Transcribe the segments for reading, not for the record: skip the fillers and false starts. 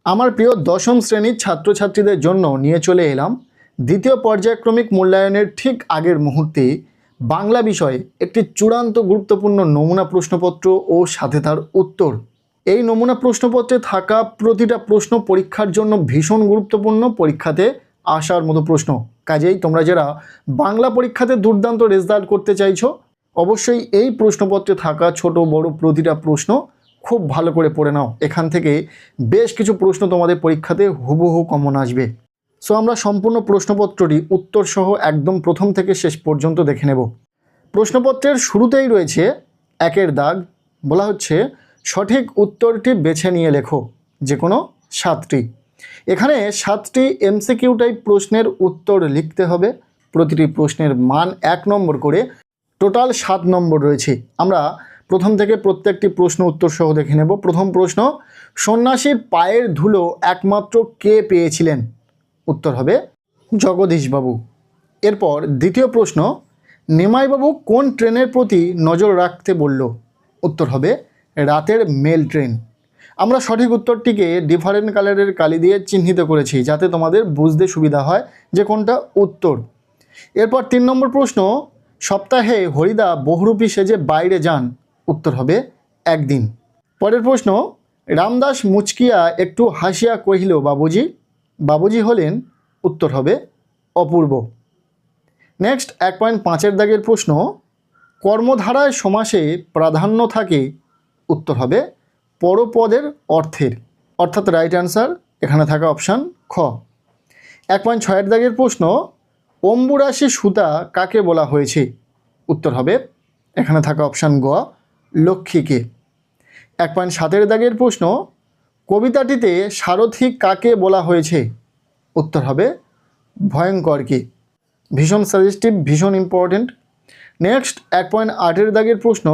আমার প্রিয় দশম শ্রেণীর ছাত্রছাত্রীদের জন্য নিয়ে চলে এলাম দ্বিতীয় পর্যায়ক্রমিক মূল্যায়নের ঠিক আগের মুহূর্তে বাংলা বিষয়ে একটি চূড়ান্ত গুরুত্বপূর্ণ নমুনা প্রশ্নপত্র ও সাথে তার উত্তর। এই নমুনা প্রশ্নপত্রে থাকা প্রতিটা প্রশ্ন পরীক্ষার জন্য ভীষণ গুরুত্বপূর্ণ, পরীক্ষাতে আসার মতো প্রশ্ন। কাজেই তোমরা যারা বাংলা পরীক্ষাতে দুর্দান্ত রেজাল্ট করতে চাইছো, অবশ্যই এই প্রশ্নপত্রে থাকা ছোট বড় প্রতিটা প্রশ্ন খুব ভালো করে পড়ে নাও। এখান থেকে বেশ কিছু প্রশ্ন তোমাদের পরীক্ষাতে হুবহু কমন আসবে। সো আমরা সম্পূর্ণ প্রশ্নপত্রটি উত্তর সহ একদম প্রথম থেকে শেষ পর্যন্ত দেখে নেব। প্রশ্নপত্রের শুরুতেই রয়েছে একের দাগ, বলা হচ্ছে সঠিক উত্তরটি বেছে নিয়ে লেখো, যে কোনো 7টি। এখানে 7টি এমসিকিউ টাইপ প্রশ্নের উত্তর লিখতে হবে। প্রতিটি প্রশ্নের মান 1 নম্বর করে, টোটাল 7 নম্বর রয়েছে। আমরা প্রথম থেকে প্রত্যেকটি প্রশ্ন উত্তর সহ দেখে নেব। প্রথম প্রশ্ন, সন্ন্যাসীর পায়ের ধুলো একমাত্র কে পেয়েছিলেন? উত্তর হবে জগদীশবাবু। এরপর দ্বিতীয় প্রশ্ন, নিমাইবাবু কোন ট্রেনের প্রতি নজর রাখতে বলল? উত্তর হবে রাতের মেল ট্রেন। আমরা সঠিক উত্তরটিকে ডিফারেন্ট কালারের কালি দিয়ে চিহ্নিত করেছি যাতে তোমাদের বুঝতে সুবিধা হয় যে কোনটা উত্তর। এরপর 3 নম্বর প্রশ্ন, সপ্তাহে হরিদা বহুরূপী সেজে বাইরে যান? উত্তর হবে একদিন। পরের প্রশ্ন, রামদাস মুচকিয়া একটু হাসিয়া কহিল বাবুজি? বাবুজি হলেন? উত্তর হবে অপূর্ব। নেক্সট 1.5-এর দাগের প্রশ্ন, কর্মধারায় সমাসে প্রাধান্য থাকে? উত্তর হবে পরপদের অর্থের, অর্থাৎ রাইট অ্যান্সার এখানে থাকা অপশান খ। 1.6-এর দাগের প্রশ্ন, অম্বুরাশি সুতা কাকে বলা হয়েছে? উত্তর হবে এখানে থাকা অপশান গ, লক্ষ্মীকে। 1.7-এর দাগের প্রশ্ন, কবিতাটিতে সারথি কাকে বলা হয়েছে? উত্তর হবে ভয়ঙ্করকে। ভীষণ সাজেস্টিভ, ভীষণ ইম্পর্টেন্ট। নেক্সট 1.8-এর দাগের প্রশ্ন,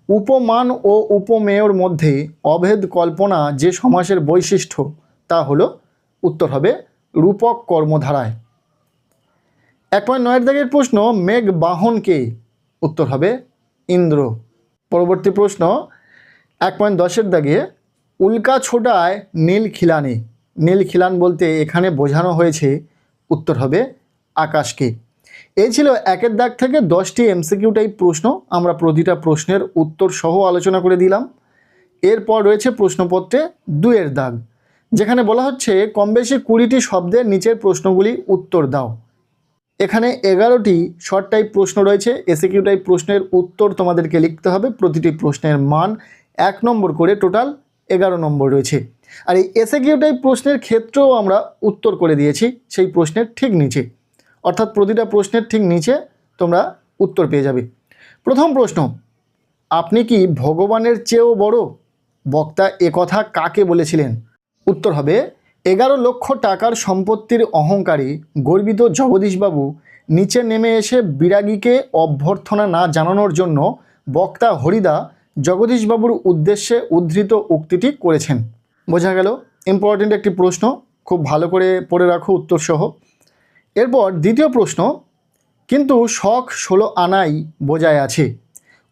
উপমান ও উপমেয়র মধ্যে অভেদ কল্পনা যে সমাসের বৈশিষ্ট্য তা হলো? উত্তর হবে রূপক কর্মধারায়। 1.9-এর দাগের প্রশ্ন, মেঘ বাহন কে? উত্তর হবে ইন্দ্র। পরবর্তী প্রশ্ন 1.10-এর দাগে, উল্কা ছোটায় নীল খিলানে? নীল খিলান বলতে এখানে বোঝানো হয়েছে, উত্তর হবে আকাশকে। এই ছিল 1-এর দাগ থেকে 10টি এমসিকিউ টাইপ প্রশ্ন। আমরা প্রতিটা প্রশ্নের উত্তর সহ আলোচনা করে দিলাম। এরপর রয়েছে প্রশ্নপত্রে 2-এর দাগ, যেখানে বলা হচ্ছে কম বেশি 20টি শব্দের নিচের প্রশ্নগুলি উত্তর দাও। এখানে 11টি শর্ট টাইপ প্রশ্ন রয়েছে। এসিকিউ টাইপ প্রশ্নের উত্তর তোমাদেরকে লিখতে হবে। প্রতিটি প্রশ্নের মান 1 নম্বর করে, টোটাল 11 নম্বর রয়েছে। আর এই এসিকিউ টাইপ প্রশ্নের ক্ষেত্রেও আমরা উত্তর করে দিয়েছি সেই প্রশ্নের ঠিক নিচে, অর্থাৎ প্রতিটা প্রশ্নের ঠিক নিচে তোমরা উত্তর পেয়ে যাবে। প্রথম প্রশ্ন, আপনি কি ভগবানের চেয়েও বড়? বক্তা একথা কাকে বলেছিলেন? উত্তর হবে 11 লক্ষ টাকার সম্পত্তির অহংকারী গর্বিত জগদীশবাবু নিচে নেমে এসে বিরাগীকে অভ্যর্থনা না জানানোর জন্য বক্তা হরিদা জগদীশবাবুর উদ্দেশ্যে উদ্ধৃত উক্তিটি করেছেন। বোঝা গেল? ইম্পর্টেন্ট একটি প্রশ্ন, খুব ভালো করে পড়ে রাখো উত্তর সহ। এরপর দ্বিতীয় প্রশ্ন, কিন্তু শখ 16 আনাই বোঝায় আছে?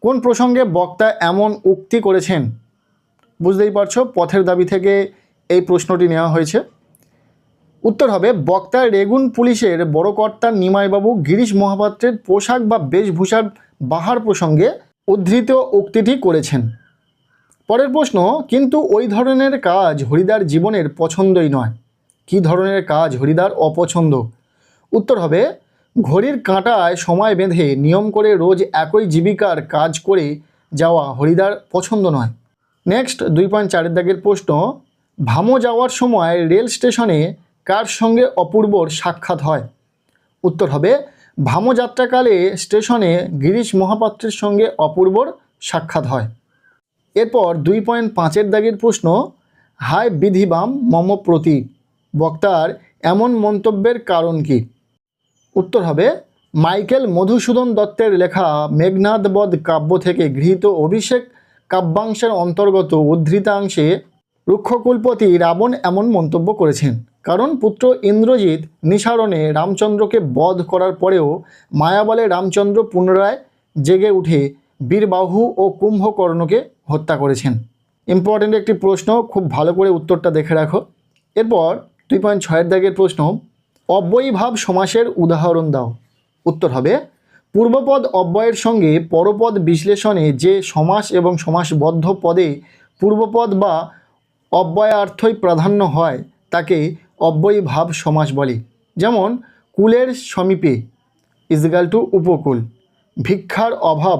কোন প্রসঙ্গে বক্তা এমন উক্তি করেছেন? বুঝতেই পারছো, পথের দাবি থেকে এই প্রশ্নটি নেওয়া হয়েছে। উত্তর হবে বক্তা রেগুন পুলিশের বড় কর্তা নিমাইবাবু গিরিশ মহাপাত্রের পোশাক বা বেশভূষার বাহার প্রসঙ্গে উদ্ধৃত উক্তিটি করেছেন। পরের প্রশ্ন, কিন্তু ওই ধরনের কাজ হরিদার জীবনের পছন্দই নয়। কি ধরনের কাজ হরিদার অপছন্দ? উত্তর হবে ঘড়ির কাঁটায় সময় বেঁধে নিয়ম করে রোজ একই জীবিকার কাজ করে যাওয়া হরিদার পছন্দ নয়। নেক্সট 2.4-এর দাগের প্রশ্ন, ভামো যাওয়ার সময় রেল স্টেশনে কার সঙ্গে অপূর্বর সাক্ষাৎ হয়? উত্তর হবে ভামো যাত্রাকালে স্টেশনে গিরিশ মহাপাত্রের সঙ্গে অপূর্বর সাক্ষাৎ হয়। এরপর 2.5-এর দাগের প্রশ্ন, হায় বিধিবাম মম প্রতি, বক্তার এমন মন্তব্যের কারণ কি? উত্তর হবে মাইকেল মধুসূদন দত্তের লেখা মেঘনাদবধ কাব্য থেকে গৃহীত অভিষেক কাব্যাংশের অন্তর্গত উদ্ধৃতাংশে রুক্ষকুলপতি রাবণ এমন মন্তব্য করেছেন। কারণ পুত্র ইন্দ্রজিৎ নিসারণে রামচন্দ্রকে বধ করার পরেও মায়াবলে রামচন্দ্র পুনরায় জেগে উঠে বীরবাহু ও কুম্ভকর্ণকে হত্যা করেছেন। ইম্পর্টেন্ট একটি প্রশ্ন, খুব ভালো করে উত্তরটা দেখে রাখো। এরপর 2.6 দাগের প্রশ্ন, অব্যয়ীভাব সমাসের উদাহরণ দাও। উত্তর হবে পূর্বপদ অব্যয়ের সঙ্গে পরপদ বিশ্লেষণে যে সমাস এবং সমাসবদ্ধ পদে পূর্বপদ বা অব্যয়ার্থই প্রাধান্য হয় তাকে অব্যয়ীভাব সমাস বলে। যেমন কুলের সমীপে ইজিক্যাল টু উপকূল, ভিক্ষার অভাব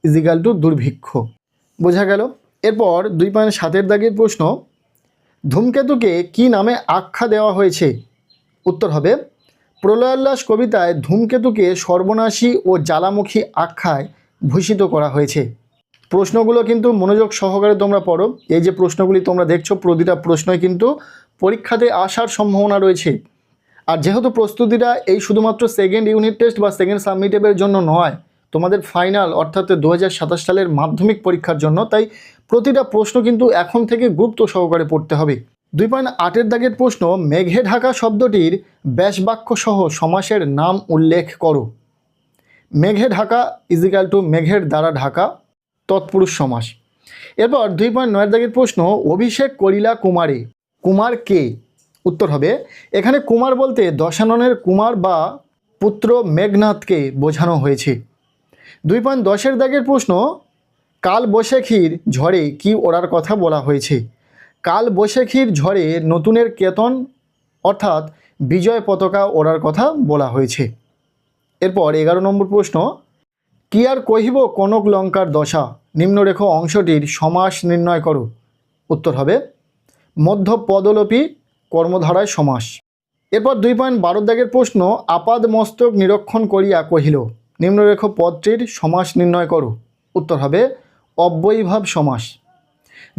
ইজিক্যাল টু দুর্ভিক্ষ। বোঝা গেল। এরপর 2.7 দাগের প্রশ্ন, ধূমকেতুকে কি নামে আখ্যা দেওয়া হয়েছে? উত্তর হবে প্রলয়োল্লাস কবিতায় ধূমকেতুকে সর্বনাশী ও জ্বালামুখী আখ্যায় ভূষিত করা হয়েছে। প্রশ্নগুলো কিন্তু মনোযোগ সহকারে তোমরা পড়ো। এই যে প্রশ্নগুলি তোমরা দেখছো প্রতিটা প্রশ্নই কিন্তু পরীক্ষাতে আসার সম্ভাবনা রয়েছে। আর যেহেতু প্রস্তুতিটা এই শুধুমাত্র সেকেন্ড ইউনিট টেস্ট বা সেকেন্ড সাবমিটেবের জন্য নয়, তোমাদের ফাইনাল অর্থাৎ 2027 সালের মাধ্যমিক পরীক্ষার জন্য, তাই প্রতিটা প্রশ্ন কিন্তু এখন থেকে গুরুত্ব সহকারে পড়তে হবে। 2.8 দাগের প্রশ্ন, মেঘে ঢাকা শব্দটির ব্যাসবাক্য সহ সমাসের নাম উল্লেখ করো। মেঘে ঢাকা ইজিক্যাল টু মেঘের দ্বারা ঢাকা, তৎপুরুষ সমাস। এরপর 2.9 দাগের প্রশ্ন, অভিষেক করিলা কুমারে, কুমার কে? উত্তর হবে এখানে কুমার বলতে দশাননের কুমার বা পুত্র মেঘনাথকে বোঝানো হয়েছে। 2.10 দাগের প্রশ্ন, কাল বৈশাখীর ঝড়ে কি ওড়ার কথা বলা হয়েছে? কাল বৈশাখীর ঝড়ে নতুনের কেতন অর্থাৎ বিজয় পতাকা ওড়ার কথা বলা হয়েছে। এরপর 11 নম্বর প্রশ্ন, কি আর কহিব কনক লঙ্কার দশা, নিম্নরেখ অংশটির সমাস নির্ণয় করো। উত্তর হবে মধ্য পদলোপী কর্মধারায় সমাস। এরপর 2.12 দাগের প্রশ্ন, আপাদ মস্তক নিরীক্ষণ করিয়া কহিল, নিম্নরেখ পদটির সমাস নির্ণয় করো। উত্তর হবে অব্যয়ীভাব সমাস।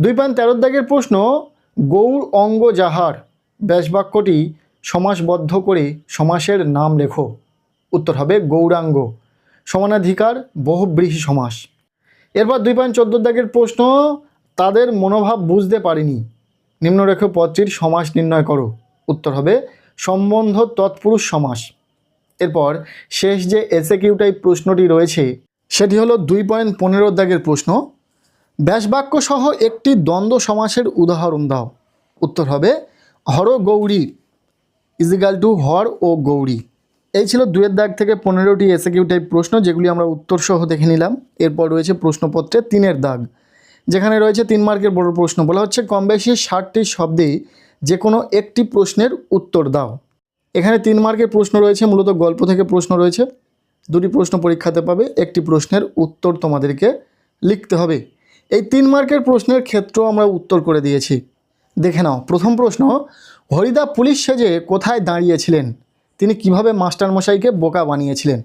2.13 দাগের প্রশ্ন, গৌর অঙ্গ যাহার, ব্যাসবাক্যটি সমাসবদ্ধ করে সমাসের নাম লেখো। উত্তর হবে গৌরাঙ্গ, সমানাধিকার বহুব্রীহি সমাস। এরপর 2.14 দাগের প্রশ্ন, তাদের মনোভাব বুঝতে পারিনি, নিম্নরেখ পদটির সমাস নির্ণয় করো। উত্তর হবে সম্বন্ধ তৎপুরুষ সমাস। এরপর শেষ যে এসএকিউ টাইপ প্রশ্নটি রয়েছে সেটি হলো 2.15 দাগের প্রশ্ন, ব্যাসবাক্য সহ একটি দ্বন্দ্ব সমাসের উদাহরণ দাও। উত্তর হবে হর গৌরী ইজিক্যাল টু হর ও গৌরী। এই ছিল 2 দাগ থেকে 15টি এসএকিউ টাইপ প্রশ্ন, যেগুলি আমরা উত্তর সহ দেখে নিলাম। এরপর রয়েছে প্রশ্নপত্রে 3 দাগ, যেখানে রয়েছে 3 মার্কের বড় প্রশ্ন। বলা হচ্ছে কম বেশি 60টি শব্দে যে কোনো একটি প্রশ্নের উত্তর দাও। এখানে 3 মার্কের প্রশ্ন রয়েছে, মূলত গল্প থেকে প্রশ্ন রয়েছে। 2টি প্রশ্ন পরীক্ষাতে পাবে, একটি প্রশ্নের উত্তর তোমাদেরকে লিখতে হবে। এই 3 মার্কের প্রশ্নের ক্ষেত্রেও আমরা উত্তর করে দিয়েছি। দেখে নাও। প্রথম প্রশ্ন, হরিদা পুলিশ সেজে কোথায় দাঁড়িয়েছিলেন? তিনি কিভাবে মাস্টারমশাইকে বোকা বানিয়েছিলেন?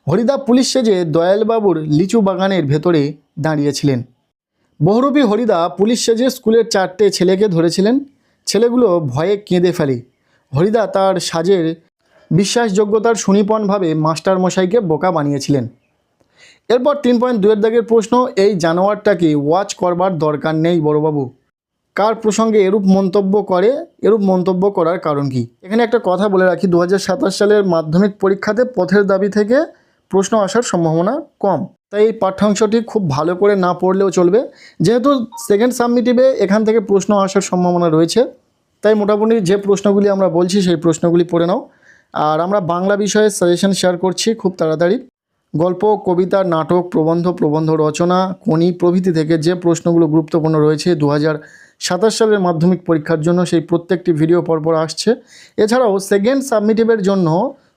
হরিদা পুলিশ সেজে দয়ালবাবুর লিচু বাগানের ভেতরে দাঁড়িয়েছিলেন। বহুরূপী হরিদা পুলিশ সেজে স্কুলের 4টে ছেলেকে ধরেছিলেন। ছেলেগুলো ভয়ে কেঁদে ফেলে। হরিদা তার সাজের বিশ্বাসযোগ্যতার সুনিপুণভাবে মাস্টারমশাইকে বোকা বানিয়েছিলেন। এরপর 3.2 দাগের প্রশ্ন, এই জানোয়ারটাকে ওয়াচ করবার দরকার নেই বড়বাবু, কার প্রসঙ্গে এরূপ মন্তব্য করে? এরূপ মন্তব্য করার কারণ কি? এখানে একটা কথা বলে রাখি, 2027 সালের মাধ্যমিক পরীক্ষাতে পথের দাবি থেকে প্রশ্ন আসার সম্ভাবনা কম, তাই এই পাঠ্যাংশটি খুব ভালো করে না পড়লেও চলবে। যেহেতু সেকেন্ড সাবমিটিভে এখান থেকে প্রশ্ন আসার সম্ভাবনা রয়েছে, তাই মোটামুটি যে প্রশ্নগুলি আমরা বলছি সেই প্রশ্নগুলি পড়ে নাও। আর আমরা বাংলা বিষয়ে সাজেশন শেয়ার করছি খুব তাড়াতাড়ি। গল্প, কবিতা, নাটক, প্রবন্ধ রচনা, খনি প্রভৃতি থেকে যে প্রশ্নগুলো গুরুত্বপূর্ণ রয়েছে 2027 সালের মাধ্যমিক পরীক্ষার জন্য, সেই প্রত্যেকটি ভিডিও পরপর আসছে। এছাড়াও সেকেন্ড সাবমিটিভের জন্য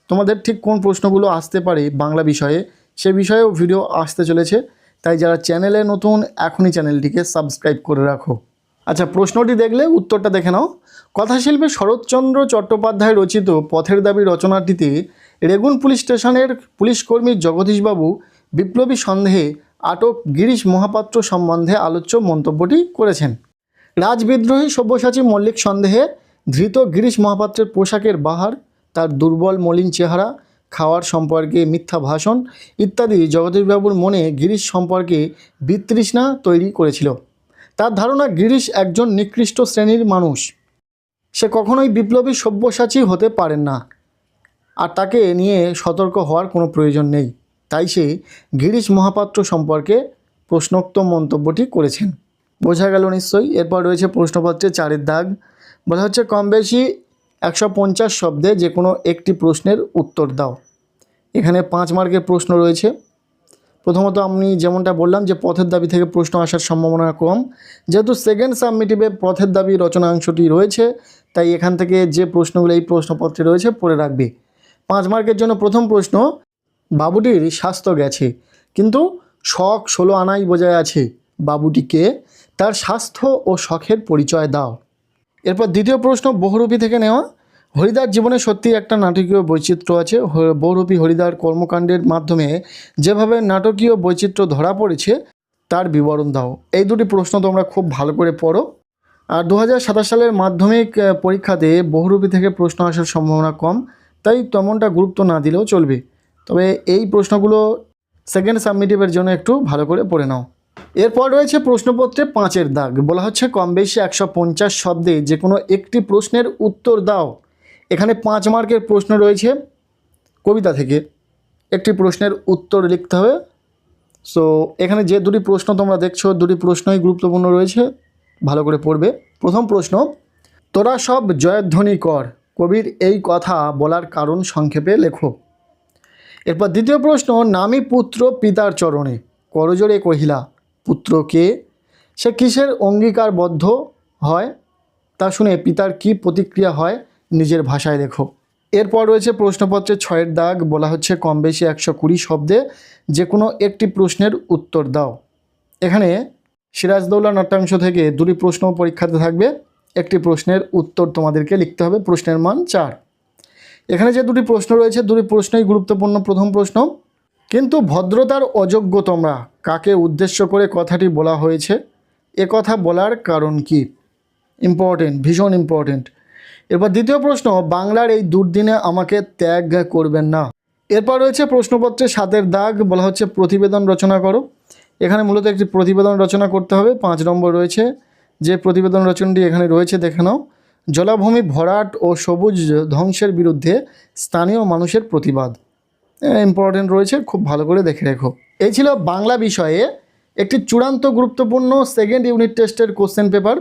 তোমাদের ঠিক কোন প্রশ্নগুলো আসতে পারে বাংলা বিষয়ে, সে বিষয়েও ভিডিও আসতে চলেছে। তাই যারা চ্যানেলে নতুন, এখনই চ্যানেলটিকে সাবস্ক্রাইব করে রাখো। আচ্ছা, প্রশ্নটি দেখলে উত্তরটা দেখে নাও। কথাশিল্পী শরৎচন্দ্র চট্টোপাধ্যায় রচিত পথের দাবি রচনাটিতে রেগুন পুলিশ স্টেশনের পুলিশকর্মী জগদীশবাবু বিপ্লবী সন্দেহে আটক গিরিশ মহাপাত্র সম্বন্ধে আলোচ্য মন্তব্যটি করেছেন। রাজবিদ্রোহী সব্যসাচী মল্লিক সন্দেহে ধৃত গিরিশ মহাপাত্রের পোশাকের বাহার, তার দুর্বল মলিন চেহারা, খাওয়ার সম্পর্কে মিথ্যা ভাষণ ইত্যাদি জগদীশবাবুর মনে গিরিশ সম্পর্কে বিতৃষ্ণা তৈরি করেছিল। তার ধারণা গিরিশ একজন নিকৃষ্ট শ্রেণীর মানুষ, সে কখনোই বিপ্লবী সব্যসাচী হতে পারেন না, আর তাকে নিয়ে সতর্ক হওয়ার কোনো প্রয়োজন নেই। তাই সে গিরিশ মহাপাত্র সম্পর্কে প্রশ্নোক্ত মন্তব্যটি করেছেন। বোঝা গেল নিশ্চয়ই। এরপর রয়েছে প্রশ্নপত্রে 4 দাগ, বলা হচ্ছে কম বেশি 150 শব্দে যে কোনো একটি প্রশ্নের উত্তর দাও। এখানে 5 মার্কের প্রশ্ন রয়েছে। প্রথমত আমি যেমনটা বললাম যে পথের দাবি থেকে প্রশ্ন আসার সম্ভাবনা কম, যেহেতু সেকেন্ড সাবমিটিভে পথের দাবি রচনাংশটি রয়েছে, তাই এখান থেকে যে প্রশ্নগুলো এই প্রশ্নপত্রে রয়েছে পড়ে রাখবে। 5 মার্কের জন্য প্রথম প্রশ্ন, বাবুটির স্বাস্থ্য গেছে কিন্তু শখ 16 আনাই বজায় আছে, বাবুটিকে তার স্বাস্থ্য ও শখের পরিচয় দাও। এরপর দ্বিতীয় প্রশ্ন বহুরূপী থেকে নেওয়া, হরিদার জীবনে সত্যি একটা নাটকীয় বৈচিত্র্য আছে, বহুরূপী হরিদার কর্মকাণ্ডের মাধ্যমে যেভাবে নাটকীয় বৈচিত্র্য ধরা পড়েছে তার বিবরণ দাও। এই দুটি প্রশ্ন তোমরা খুব ভালো করে পড়ো। আর 2027 সালের মাধ্যমিক পরীক্ষাতে বহুরূপী থেকে প্রশ্ন আসার সম্ভাবনা কম, তাই তেমনটা গুরুত্ব না দিলেও চলবে। তবে এই প্রশ্নগুলো সেকেন্ড সাবমিটিভের জন্য একটু ভালো করে পড়ে নাও। এরপর রয়েছে প্রশ্নপত্রে 5-এর দাগ। বলা হচ্ছে কম বেশি 150 শব্দে যে কোনো একটি প্রশ্নের উত্তর দাও। এখানে 5 মার্কের প্রশ্ন রয়েছে কবিতা থেকে, একটি প্রশ্নের উত্তর লিখতে হবে। সো এখানে যে দুটি প্রশ্ন তোমরা দেখছো দুটি প্রশ্নই গুরুত্বপূর্ণ রয়েছে, ভালো করে পড়বে। প্রথম প্রশ্ন, তোরা সব জয়ধ্বনি কর, কবির এই কথা বলার কারণ সংক্ষেপে লেখো। এরপর দ্বিতীয় প্রশ্ন, নামী পুত্র পিতার চরণে, করজোড়ে কহিলা পুত্রকে, সে কিসের অঙ্গীকারবদ্ধ হয়, তা শুনে পিতার কি প্রতিক্রিয়া হয়, নিজের ভাষায় লেখো। এরপর রয়েছে প্রশ্নপত্রে 6-এর দাগ। বলা হচ্ছে কম বেশি 120 শব্দে যে কোনো একটি প্রশ্নের উত্তর দাও। এখানে সিরাজদৌল্লা নাট্যাংশ থেকে দুটি প্রশ্ন পরীক্ষাতে থাকবে, একটি প্রশ্নের উত্তর তোমাদেরকে লিখতে হবে, প্রশ্নের মান 4। এখানে যে দুটি প্রশ্ন রয়েছে দুটি প্রশ্নই গুরুত্বপূর্ণ। প্রথম প্রশ্ন, কিন্তু ভদ্রতার অযোগ্য তোমরা, কাকে উদ্দেশ্য করে কথাটি বলা হয়েছে, এ কথা বলার কারণ কি? ইম্পর্টেন্ট, ভীষণ ইম্পর্টেন্ট। এরপর দ্বিতীয় প্রশ্ন, বাংলার এই দুর্দিনে আমাকে ত্যাগ করবেন না। এরপর রয়েছে প্রশ্নপত্রে 7-এর দাগ। বলা হচ্ছে প্রতিবেদন রচনা করো। এখানে মূলত একটি প্রতিবেদন রচনা করতে হবে। 5 নম্বর রয়েছে, যে প্রতিবেদন রচনাটি এখানে রয়েছে দেখে নাও। জলাভূমি ভরাট ও সবুজ ধ্বংসের বিরুদ্ধে স্থানীয় মানুষের প্রতিবাদ। ইম্পর্টেন্ট রয়েছে, খুব ভালো করে দেখে রেখো। এই ছিল বাংলা বিষয়ে একটি চূড়ান্ত গুরুত্বপূর্ণ সেকেন্ড ইউনিট টেস্টের কোশ্চেন পেপার।